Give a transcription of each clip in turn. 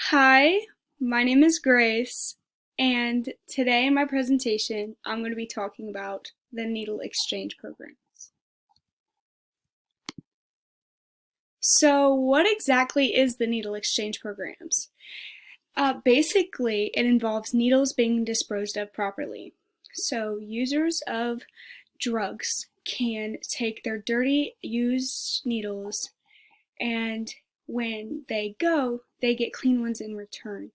Hi, my name is Grace, and today in my presentation, I'm going to be talking about the needle exchange programs. So, what exactly is the needle exchange programs? Basically, it involves needles being disposed of properly. So, users of drugs can take their dirty, used needles, and when they go, they get clean ones in return.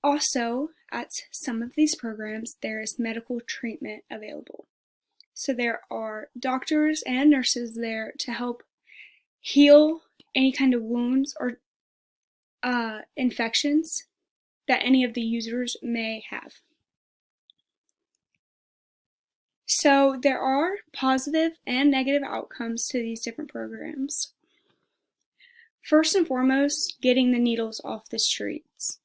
Also, at some of these programs, there is medical treatment available. So there are doctors and nurses there to help heal any kind of wounds or infections that any of the users may have. So there are positive and negative outcomes to these different programs. First and foremost, getting the needles off the streets.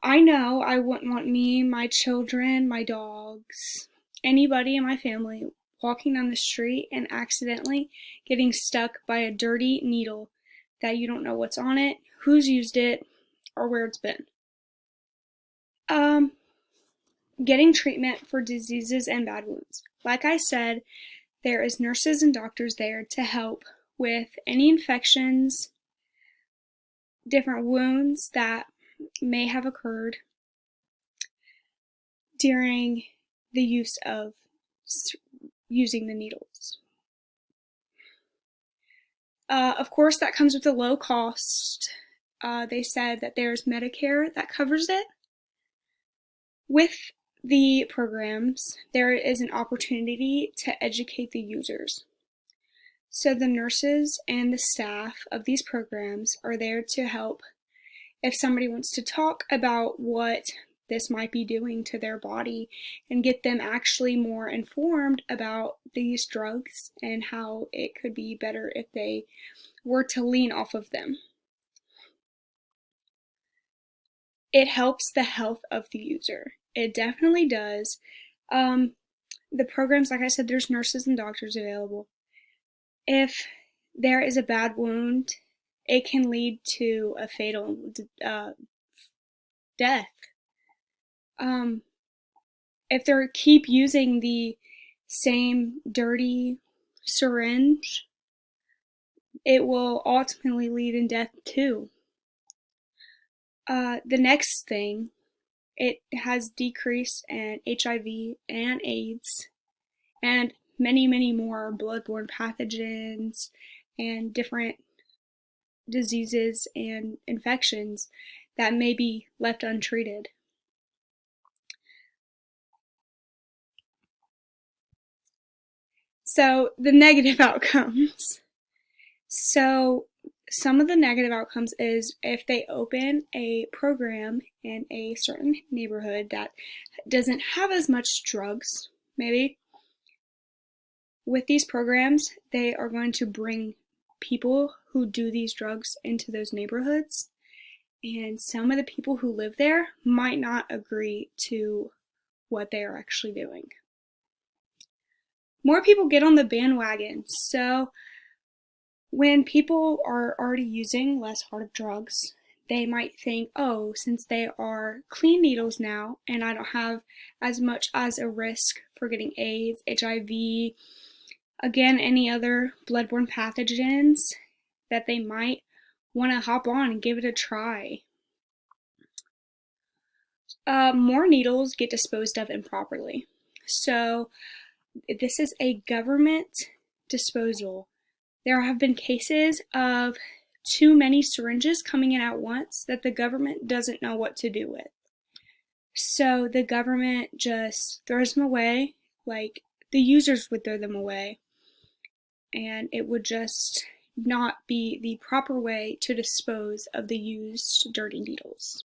I know I wouldn't want me, my children, my dogs, anybody in my family walking down the street and accidentally getting stuck by a dirty needle that you don't know what's on it, who's used it, or where it's been. Getting treatment for diseases and bad wounds. Like I said, there is nurses and doctors there to help with any infections, different wounds that may have occurred during the use of using the needles. Of course, that comes with a low cost. They said that there's Medicare that covers it. With the programs, there is an opportunity to educate the users. So the nurses and the staff of these programs are there to help if somebody wants to talk about what this might be doing to their body and get them actually more informed about these drugs and how it could be better if they were to lean off of them. It helps the health of the user. It definitely does. The programs, like I said, there's nurses and doctors available. If there is a bad wound, it can lead to a fatal death. If they keep using the same dirty syringe, it will ultimately lead in death too. The next thing, it has decreased in HIV and AIDS and many more bloodborne pathogens and different diseases and infections that may be left untreated. So the negative outcomes. So some of the negative outcomes is if they open a program in a certain neighborhood that doesn't have as much drugs, maybe, with these programs, they are going to bring people who do these drugs into those neighborhoods, and some of the people who live there might not agree to what they are actually doing. More people get on the bandwagon, so when people are already using less hard drugs, they might think, oh, since they are clean needles now and I don't have as much as a risk for getting AIDS, HIV, again, any other bloodborne pathogens, that they might want to hop on and give it a try. More needles get disposed of improperly. So this is a government disposal. There have been cases of too many syringes coming in at once that the government doesn't know what to do with. So the government just throws them away, like the users would throw them away, and it would just not be the proper way to dispose of the used dirty needles.